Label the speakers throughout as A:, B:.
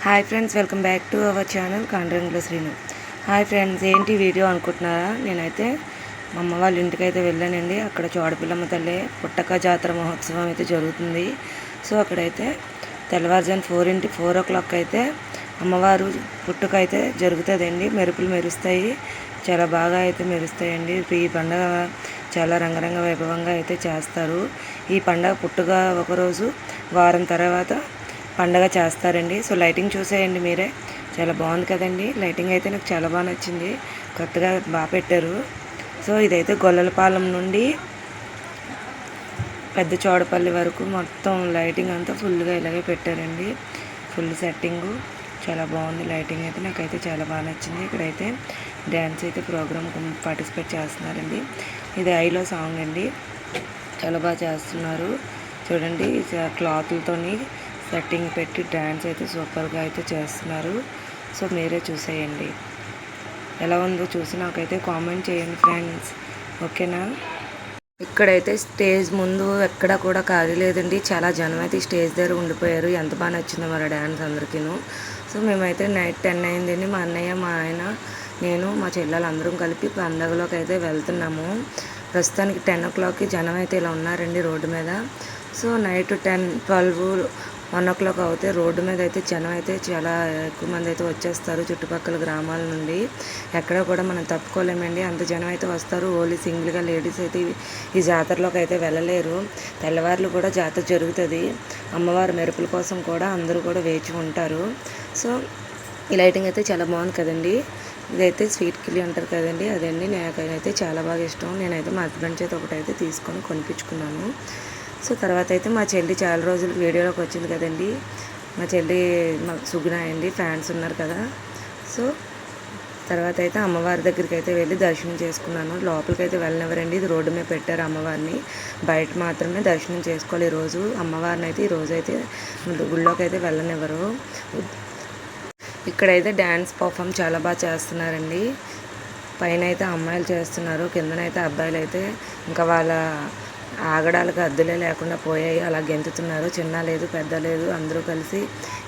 A: Hi friends, welcome back to our channel Kandrangula Srinu. Hi friends, ఏంటి video అనుకుంటున్నారా? నేనైతే మా అమ్మ వాళ్ళ ఇంటికి అయితే వెళ్ళానండి. అక్కడ చోడపిల్లమ్మ తల్లి పుట్టక జాతర మహోత్సవం అయితే జరుగుతుంది. సో అక్కడైతే తెల్లవారుజాము 4 o'clock అయితే అమ్మవారు పుట్టుక అయితే జరుగుతుందండి. మెరుపులు మెరుస్తాయి, చాలా బాగా అయితే మెరుస్తాయండి. ఈ పండుగ చాలా రంగరంగ వైభవంగా అయితే చేస్తారు. ఈ పండుగ పుట్టుక ఒకరోజు, వారం తర్వాత పండగ చేస్తారండి. సో లైటింగ్ చూసేయండి మీరే, చాలా బాగుంది కదండి. లైటింగ్ అయితే నాకు చాలా బాగా నచ్చింది, కొత్తగా బాగా పెట్టారు. సో ఇదైతే గొల్లలపాలెం నుండి పెద్ద చోడపల్లి వరకు మొత్తం లైటింగ్ అంతా ఫుల్గా ఇలాగే పెట్టారండి. ఫుల్ సెట్టింగు చాలా బాగుంది. లైటింగ్ అయితే నాకైతే చాలా బాగా నచ్చింది. ఇక్కడైతే డ్యాన్స్ అయితే ప్రోగ్రామ్ పార్టిసిపేట్ చేస్తున్నారండి. ఇది ఐలో సాంగ్ అండి, చాలా బాగా చేస్తున్నారు. చూడండి, క్లాతులతోని సెట్టింగ్ పెట్టి డ్యాన్స్ అయితే సూపర్గా అయితే చేస్తున్నారు. సో మీరే చూసేయండి, ఎలా ఉందో చూసి నాకైతే కామెంట్ చేయండి ఫ్రెండ్స్, ఓకేనా. ఇక్కడైతే స్టేజ్ ముందు ఎక్కడ కూడా ఖాళీ లేదండి, చాలా జనం అయితే స్టేజ్ దగ్గర ఉండిపోయారు. ఎంత బాగా నచ్చిందో మరి డ్యాన్స్ అందరికీను. సో మేమైతే నైట్ 10 అయిందండి. మా అన్నయ్య, మా ఆయన, నేను, మా చెల్లెలు అందరం కలిపి పండగలోకి అయితే వెళ్తున్నాము. ప్రస్తుతానికి 10 o'clockకి జనం అయితే ఇలా ఉన్నారండి రోడ్డు మీద. సో నైట్ 10, 12, 1 o'clock అవుతే రోడ్డు మీద అయితే జనం అయితే చాలా ఎక్కువ మంది అయితే వచ్చేస్తారు చుట్టుపక్కల గ్రామాల నుండి. ఎక్కడ కూడా మనం తప్పుకోలేమండి, అంత జనం అయితే వస్తారు. ఓన్లీ సింగిల్గా లేడీస్ అయితే ఈ జాతరలోకి అయితే వెళ్ళలేరు. తెల్లవారులు కూడా జాతర జరుగుతుంది. అమ్మవారి మెరుపుల కోసం కూడా అందరూ కూడా వేచి ఉంటారు. సో ఈ లైటింగ్ అయితే చాలా బాగుంది కదండి. ఇదైతే స్వీట్ కిల్లి అంటారు కదండి, అదండి. నాకైతే చాలా బాగా ఇష్టం. నేనైతే మా హస్బెండ్ చేత ఒకటైతే తీసుకొని కొనిపించుకున్నాను. సో తర్వాత అయితే మా చెల్లి చాలా రోజులు వీడియోలోకి వచ్చింది కదండి. మా చెల్లి మాకు సుగుణ అండి, ఫ్యాన్స్ ఉన్నారు కదా. సో తర్వాత అయితే అమ్మవారి దగ్గరికి అయితే వెళ్ళి దర్శనం చేసుకున్నాను. లోపలికి అయితే వెళ్ళనివ్వరండి, ఇది రోడ్డు మీద పెట్టారు అమ్మవారిని. బయట మాత్రమే దర్శనం చేసుకోవాలి ఈరోజు. అమ్మవారిని అయితే ఈరోజు అయితే గుళ్ళోకి అయితే వెళ్ళనివ్వరు. ఇక్కడైతే డ్యాన్స్ పర్ఫామ్ చాలా బాగా చేస్తున్నారండి. పైన అయితే అమ్మాయిలు చేస్తున్నారు, కిందనైతే అబ్బాయిలు అయితే ఇంకా వాళ్ళ ఆగడాలకు అద్దులే లేకుండా పోయాయి, అలా గెంతుతున్నారు. చిన్న లేదు పెద్ద లేదు, అందరూ కలిసి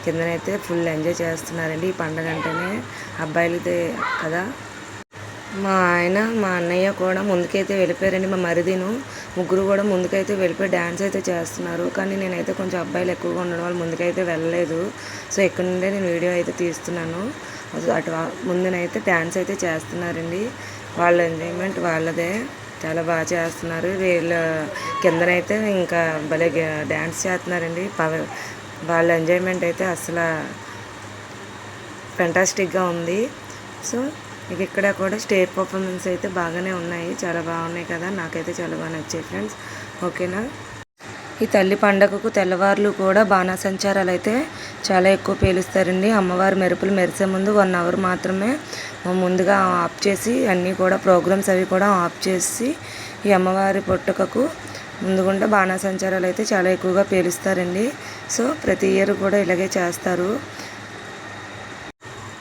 A: కిందనైతే ఫుల్ ఎంజాయ్ చేస్తున్నారండి. ఈ పండగ అంటేనే అబ్బాయిలదే కదా. మా ఆయన, మా అన్నయ్య కూడా ముందుకైతే వెళ్ళిపోయారండి. మా మరిదిను, ముగ్గురు కూడా ముందుకైతే వెళ్ళిపోయి డ్యాన్స్ అయితే చేస్తున్నారు. కానీ నేనైతే కొంచెం అబ్బాయిలు ఎక్కువగా ఉండడం వల్ల ముందుకైతే వెళ్ళలేదు. సో ఇక్కడ నుండే నేను వీడియో అయితే తీస్తున్నాను. అటు ముందునైతే డ్యాన్స్ అయితే చేస్తున్నారండి. వాళ్ళ ఎంజాయ్మెంట్ వాళ్ళదే, చాలా బాగా చేస్తున్నారు. వీళ్ళ కిందనైతే ఇంకా భలే డ్యాన్స్ చేస్తున్నారండి. వాళ్ళ ఎంజాయ్మెంట్ అయితే అసలు ఫెంటాస్టిక్గా ఉంది. సో ఇక్కడ కూడా స్టేజ్ పర్ఫార్మెన్స్ అయితే బాగానే ఉన్నాయి, చాలా బాగున్నాయి కదా. నాకైతే చాలా బాగా నచ్చాయి ఫ్రెండ్స్, ఓకేనా. ఈ తల్లి పండగకు తెల్లవారులు కూడా బాణాసంచారాలు అయితే చాలా ఎక్కువ పేలుస్తారండి. అమ్మవారి మెరుపులు మెరిసే ముందు 1 hour మాత్రమే ముందుగా ఆఫ్ చేసి, అన్నీ కూడా ప్రోగ్రామ్స్ అవి కూడా ఆఫ్ చేసి ఈ అమ్మవారి పుట్టుకకు ముందుగుండా బాణాసంచారాలు అయితే చాలా ఎక్కువగా పేలుస్తారండి. సో ప్రతి ఇయర్ కూడా ఇలాగే చేస్తారు.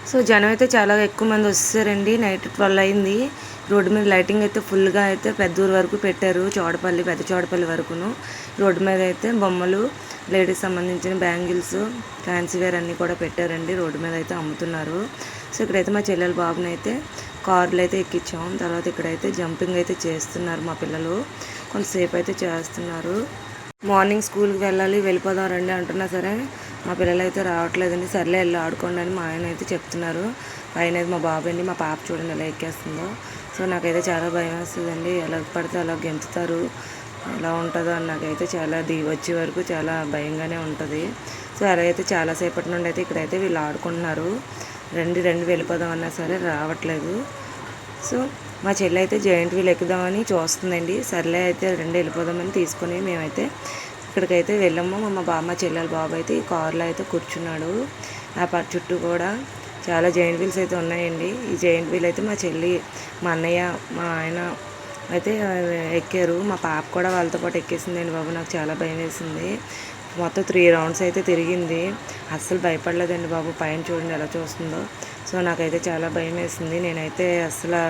A: సో జనం అయితే చాలా ఎక్కువ మంది వస్తారండి. నైట్ 12 అయింది. రోడ్డు మీద లైటింగ్ అయితే ఫుల్గా అయితే పెద్దూరు వరకు పెట్టారు, పెద్ద చోడపల్లి వరకును. రోడ్డు మీద అయితే బొమ్మలు, లేడీస్ సంబంధించిన బ్యాంగిల్స్, ఫ్యాన్సీ వేర్ అన్నీ కూడా పెట్టారండి. రోడ్డు మీద అయితే అమ్ముతున్నారు. సో ఇక్కడైతే మా చెల్లెల బాబుని అయితే కార్లు అయితే ఎక్కించాం. తర్వాత ఇక్కడైతే జంపింగ్ అయితే చేస్తున్నారు మా పిల్లలు, కొంతసేపు అయితే చేస్తున్నారు. మార్నింగ్ స్కూల్కి వెళ్ళిపోదాం రండి అంటున్నా సరే మా పిల్లలు అయితే రావట్లేదండి. సర్లే వెళ్ళి ఆడుకోండి అని మా ఆయన అయితే చెప్తున్నారు. పైన మా బాబు అండి, మా పాప చూడండి ఎలా ఎక్కేస్తుందో. సో నాకైతే చాలా భయం వేస్తుందండి, ఎలా పడితే అలా గెంతుతారు, ఎలా ఉంటుందో అని నాకైతే చాలా వచ్చే వరకు చాలా భయంగానే ఉంటుంది. సో అలా అయితే చాలాసేపటి నుండి అయితే ఇక్కడైతే వీళ్ళు ఆడుకుంటున్నారు. రండి వెళ్ళిపోదాం అన్నా సరే రావట్లేదు. సో మా చెల్లి అయితే జాయింట్ వీల్ ఎక్కుదామని చూస్తుందండి. సర్లే అయితే వెళ్ళిపోదామని తీసుకొని మేమైతే ఇక్కడికైతే వెళ్ళాము. మా చెల్లెల బాబు అయితే ఈ కారులో అయితే కూర్చున్నాడు. ఆ చుట్టూ కూడా చాలా జాయింట్ వీల్స్ అయితే ఉన్నాయండి. ఈ జాయింట్ వీల్ అయితే మా చెల్లి, మా అన్నయ్య, మా ఆయన అయితే ఎక్కారు. మా పాప కూడా వాళ్ళతో పాటు ఎక్కేసిందండి. బాబు నాకు చాలా భయం వేసింది. మొత్తం 3 rounds అయితే తిరిగింది. అస్సలు భయపడలేదండి బాబు, పైన చూడండి ఎలా చూస్తుందో. సో నాకైతే చాలా భయం వేసింది. నేనైతే అసలు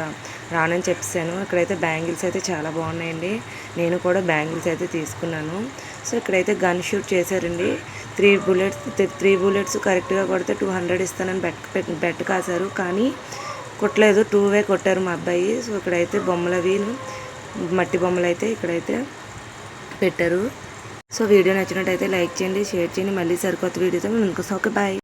A: రానని చెప్పాను. ఇక్కడైతే బ్యాంగిల్స్ అయితే చాలా బాగున్నాయండి. నేను కూడా బ్యాంగిల్స్ అయితే తీసుకున్నాను. సో ఇక్కడైతే గన్ షూట్ చేశారండి. 3 బుల్లెట్స్ కరెక్ట్గా కొడితే 200 ఇస్తానని బెట్ కాశారు, కానీ కొట్టలేదు. 2 కొట్టారు మా అబ్బాయి. సో ఇక్కడైతే బొమ్మలు అవి మట్టి బొమ్మలు అయితే ఇక్కడైతే పెట్టారు. సో వీడియో నచ్చినట్టయితే లైక్ చేయండి, షేర్ చేయండి. మళ్ళీ సరికొత్త వీడియోతో ముందుకు. Okay, bye.